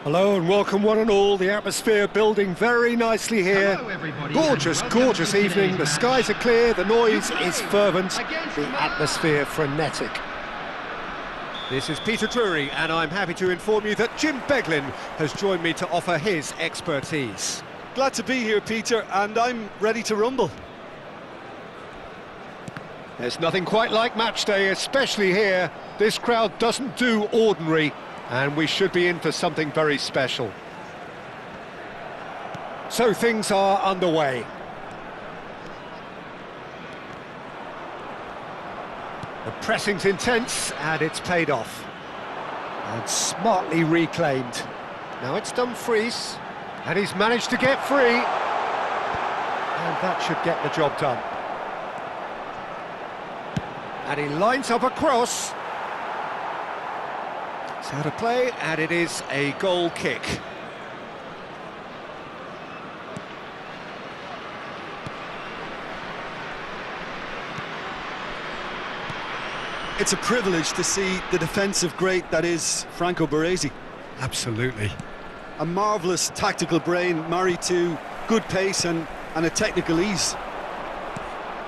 Hello and welcome one and all. The atmosphere building very nicely here. Gorgeous, gorgeous evening. The skies are clear, the noise is fervent, the atmosphere frenetic. This is Peter Drury and I'm happy to inform you that Jim Beglin has joined me to offer his expertise. Glad to be here, Peter, and I'm ready to rumble. There's nothing quite like match day, especially here. This crowd doesn't do ordinary, and we should be in for something very special. So things are underway. The pressing's intense, and it's paid off. And smartly reclaimed. Now it's Dumfries, and he's managed to get free. And that should get the job done. And he lines up a cross. It's out of play, and it is a goal kick. It's a privilege to see the defensive great that is Franco Baresi. Absolutely. A marvellous tactical brain married to good pace and a technical ease.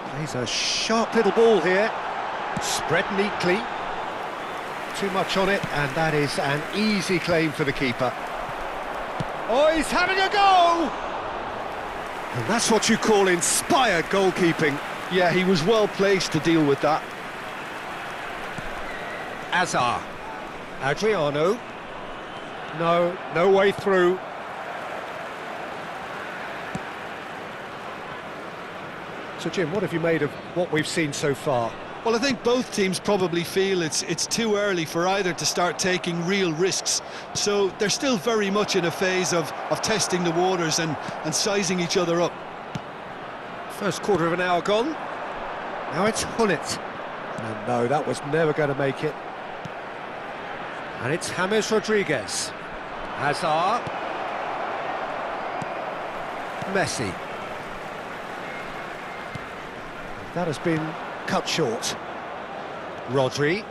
Plays a sharp little ball here. Spread neatly. Too much on it, and that is an easy claim for the keeper. Oh, he's having a go! And that's what you call inspired goalkeeping. Yeah, he was well placed to deal with that. Azar. Adriano. No way through. So Jim, what have you made of what we've seen so far? Well, I think both teams probably feel it's too early for either to start taking real risks. So they're still very much in a phase of testing the waters and sizing each other up. First quarter of an hour gone. Now it's Hullet. And no, that was never going to make it. And it's James Rodriguez. Hazard. Messi. That has been cut short. Rodri.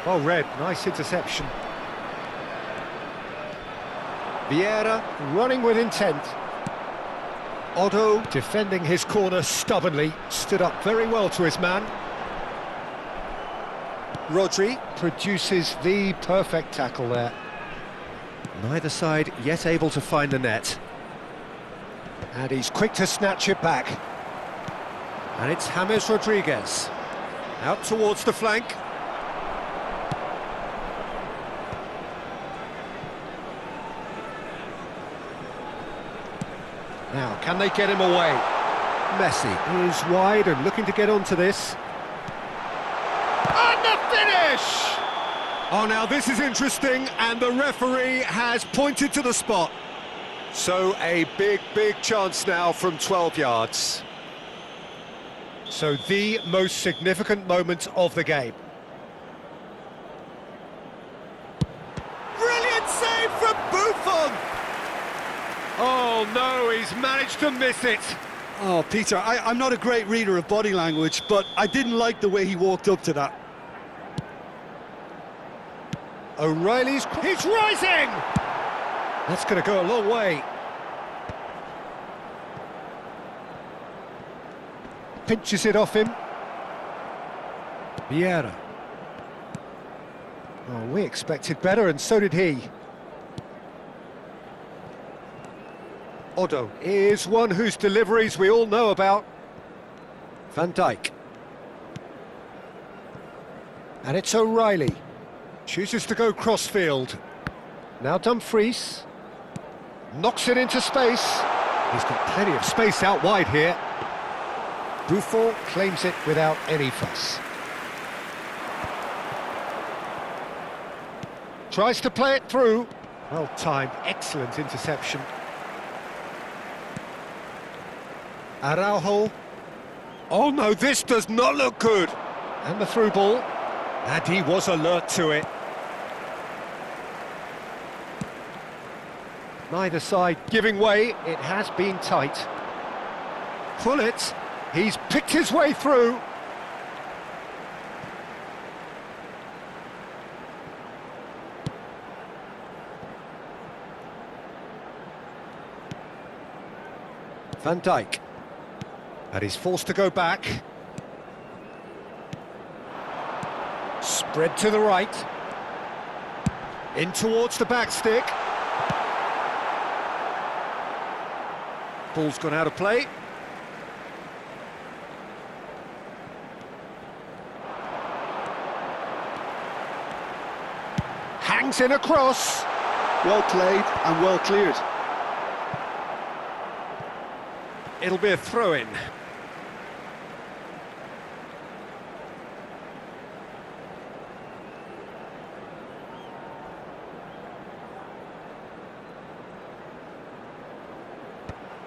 Well read, nice interception. Vieira running with intent. Otto defending his corner stubbornly, stood up very well to his man. Rodri produces the perfect tackle there. Neither side yet able to find the net. And he's quick to snatch it back. And it's James Rodriguez. Out towards the flank. Now, can they get him away? Messi is wide and looking to get onto this. And the finish! Oh, now this is interesting, and the referee has pointed to the spot. So a big chance now from 12 yards. So the most significant moment of the game. Brilliant save from Buffon! Oh no, he's managed to miss it. Oh, Peter, I'm not a great reader of body language, but I didn't like the way he walked up to that. He's rising! That's going to go a long way. Pinches it off him. Vieira. Oh, we expected better, and so did he. Otto is one whose deliveries we all know about. Van Dijk. And it's O'Reilly. Chooses to go crossfield. Now Dumfries. Knocks it into space. He's got plenty of space out wide here. Buffon claims it without any fuss. Tries to play it through. Well timed, excellent interception. Araujo. Oh no, this does not look good. And the through ball. And he was alert to it. Neither side giving way, it has been tight. Hullet, he's picked his way through. Van Dijk. And he's forced to go back. Spread to the right. In towards the back stick. Ball's gone out of play. Hangs in a cross. Well played and well cleared. It'll be a throw-in.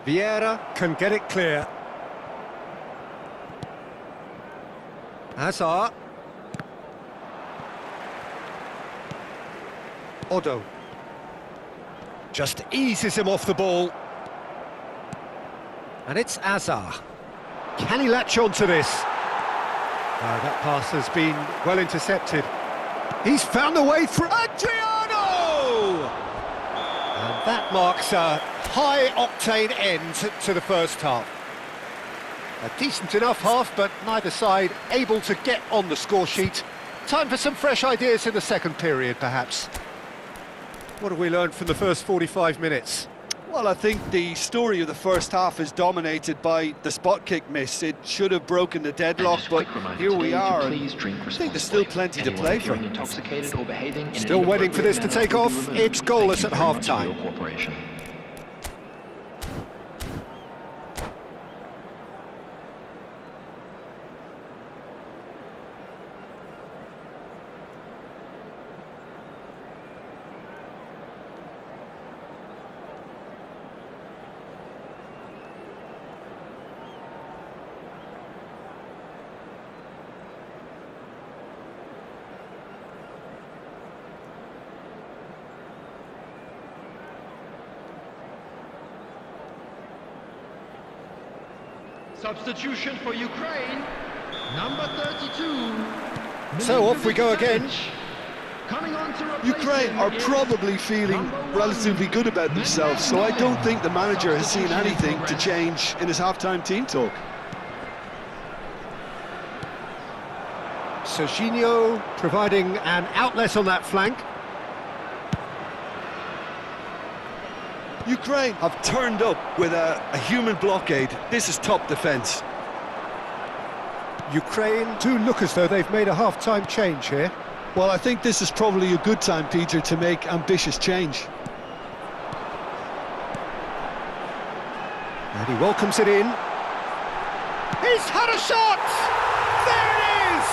Vieira can get it clear. Hazard. Odo. Just eases him off the ball. And it's Hazard. Can he latch on to this? That pass has been well intercepted. He's found a way through. Adriano! And that marks a high-octane end to the first half. A decent enough half, but neither side able to get on the score sheet. Time for some fresh ideas in the second period, perhaps. What have we learned from the first 45 minutes? Well, I think the story of the first half is dominated by the spot kick miss. It should have broken the deadlock, but here we are. I think there's still plenty to play for. Still waiting for this to take off. It's goalless at half-time. Substitution for Ukraine, number 32. So off we go again. Coming on to Ukraine are probably feeling relatively good about themselves, so I don't think the manager has seen anything to change in his half-time team talk. Serginho providing an outlet on that flank. Ukraine have turned up with a human blockade. This is top defence. Ukraine do look as though they've made a half-time change here. Well, I think this is probably a good time, Peter, to make ambitious change. And he welcomes it in. He's had a shot! There it is!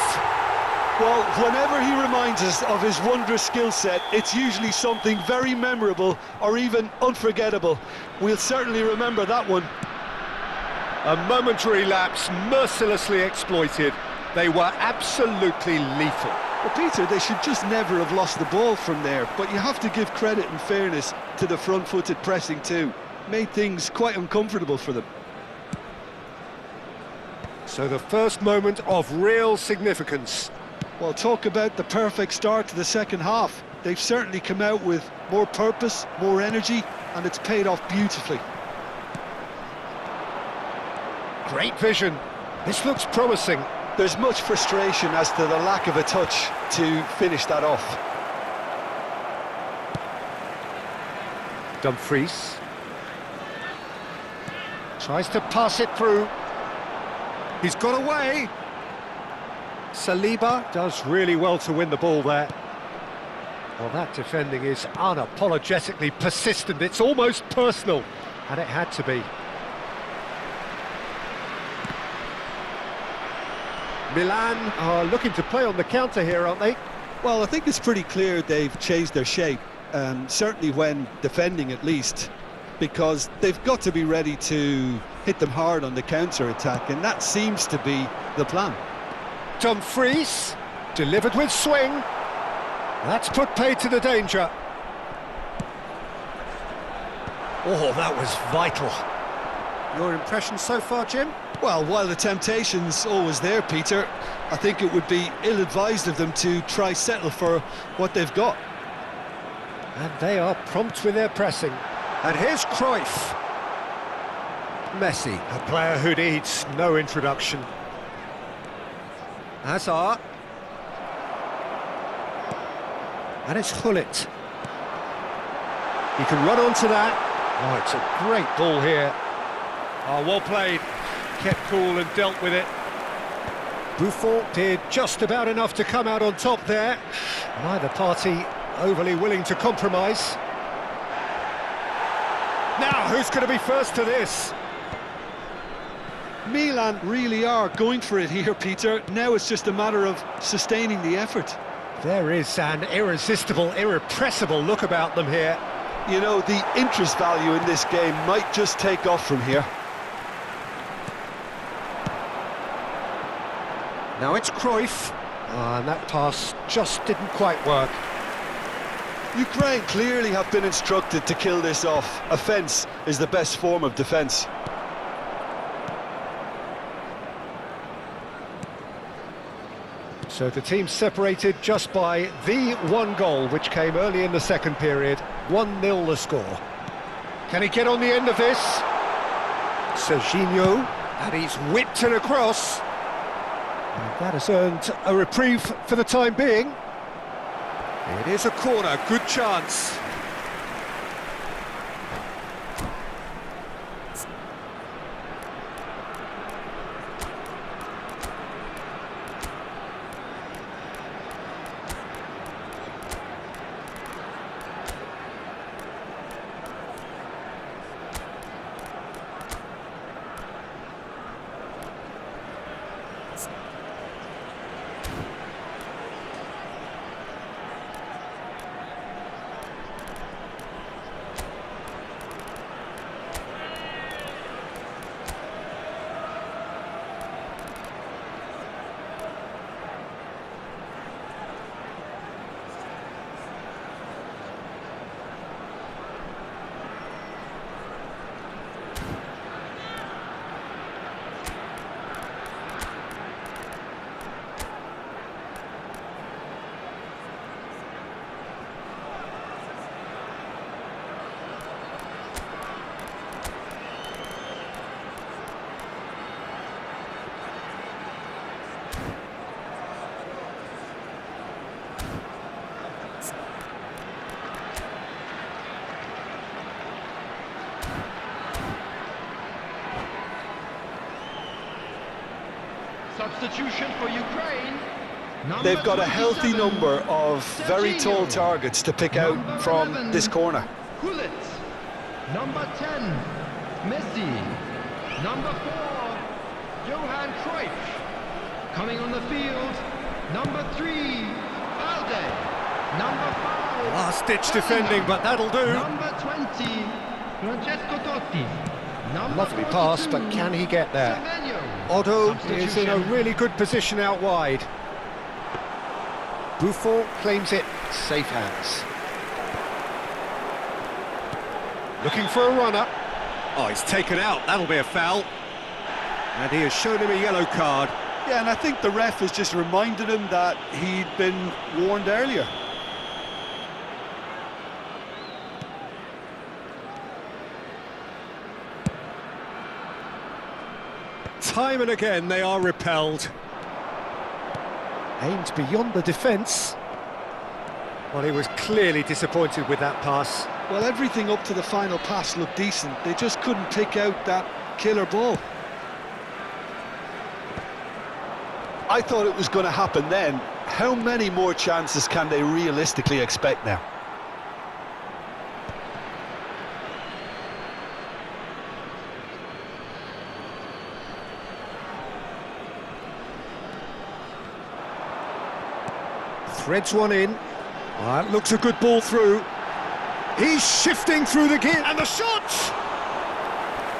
Well, whenever he reminds us of his wondrous skill set, it's usually something very memorable or even unforgettable. We'll certainly remember that one. A momentary lapse mercilessly exploited. They were absolutely lethal. Well, Peter, they should just never have lost the ball from there, but you have to give credit and fairness to the front-footed pressing too. Made things quite uncomfortable for them. So the first moment of real significance. Well, talk about the perfect start to the second half. They've certainly come out with more purpose, more energy, and it's paid off beautifully. Great vision. This looks promising. There's much frustration as to the lack of a touch to finish that off. Dumfries tries to pass it through. He's got away. Saliba does really well to win the ball there. Well, that defending is unapologetically persistent. It's almost personal, and it had to be. Milan are looking to play on the counter here, aren't they? Well, I think it's pretty clear they've changed their shape, certainly when defending at least, because they've got to be ready to hit them hard on the counter-attack, and that seems to be the plan. Dumfries, delivered with swing. That's put paid to the danger. Oh, that was vital. Your impressions so far, Jim? Well, while the temptation's always there, Peter, I think it would be ill-advised of them to try settle for what they've got. And they are prompt with their pressing. And here's Cruyff. Messi, a player who needs no introduction. Hazard. And it's Hullet. He can run onto that. Oh, it's a great ball here. Oh, well played. Kept cool and dealt with it. Buffon did just about enough to come out on top there. Neither party overly willing to compromise. Now, who's going to be first to this? Milan really are going for it here, Peter. Now it's just a matter of sustaining the effort. There is an irresistible, irrepressible look about them here. You know, the interest value in this game might just take off from here. Now it's Cruyff. And that pass just didn't quite work. Ukraine clearly have been instructed to kill this off. Offence is the best form of defence. So the team separated just by the one goal, which came early in the second period. 1-0 the score. Can he get on the end of this? Serginho, and he's whipped it across. And that has earned a reprieve for the time being. It is a corner, good chance. Substitution for Ukraine. They've got a healthy number of very tall targets to pick out from this corner. Hullet. Number 10, Messi. Number 4, Johan Cruyff. Coming on the field, number 3, Alde. Number 5, Last-ditch defending, but that'll do. number 20, Francesco Totti. Number Lovely pass, 42, but can he get there? Semenyo. Otto is in a Substitution. really good position out wide. Buffon claims it, safe hands. Looking for a runner. Oh, he's taken out, that'll be a foul. And he has shown him a yellow card. Yeah, and I think the ref has just reminded him that he'd been warned earlier. Time and again they are repelled. Aimed beyond the defence. Well, he was clearly disappointed with that pass. Well, everything up to the final pass looked decent. They just couldn't pick out that killer ball. I thought it was going to happen then. How many more chances can they realistically expect now? Threads one in. That looks a good ball through. He's shifting through the gear, and the shot!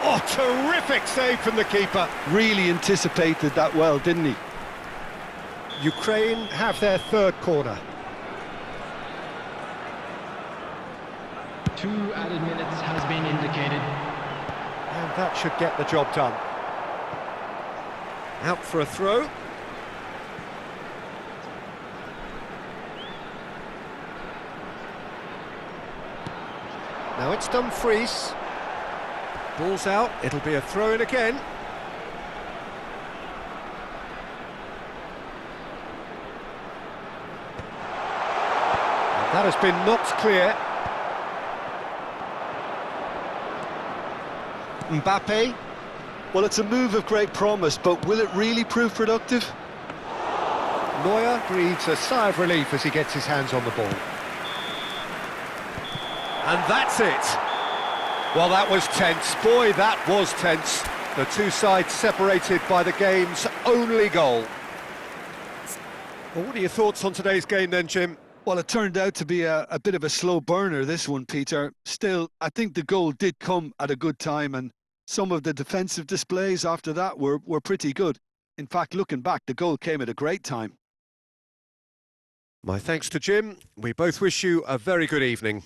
Oh, terrific save from the keeper. Really anticipated that well, didn't he? Ukraine have their third corner. 2 added minutes has been indicated. And that should get the job done. Out for a throw. Now it's Dumfries. Ball's out, it'll be a throw-in again. And that has been knocked clear. Mbappe. Well, it's a move of great promise, but will it really prove productive? Neuer breathes a sigh of relief as he gets his hands on the ball. And that's it. Well, that was tense. Boy, that was tense. The two sides separated by the game's only goal. Well, what are your thoughts on today's game then, Jim? Well, it turned out to be a bit of a slow burner, this one, Peter. Still, I think the goal did come at a good time, and some of the defensive displays after that were pretty good. In fact, looking back, the goal came at a great time. My thanks to Jim. We both wish you a very good evening.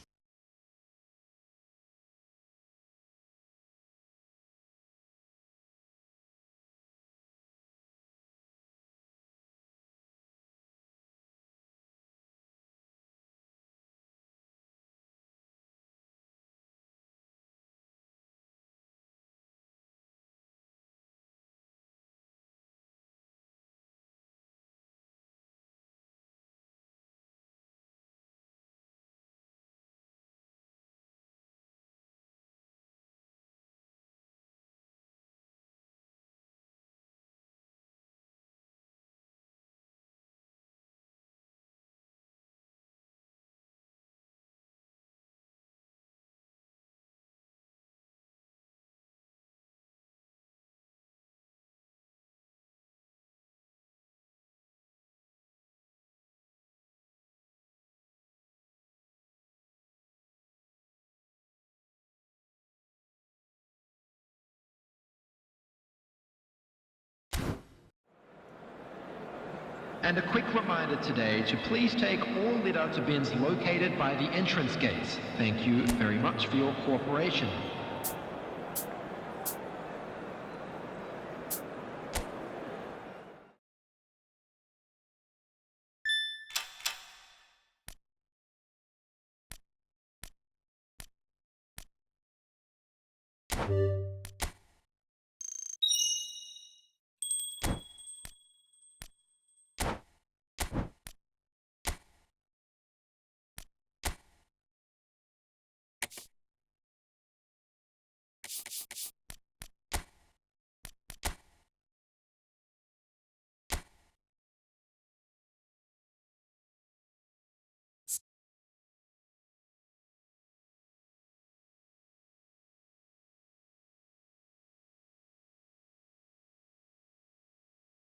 And a quick reminder today to please take all litter to bins located by the entrance gates. Thank you very much for your cooperation.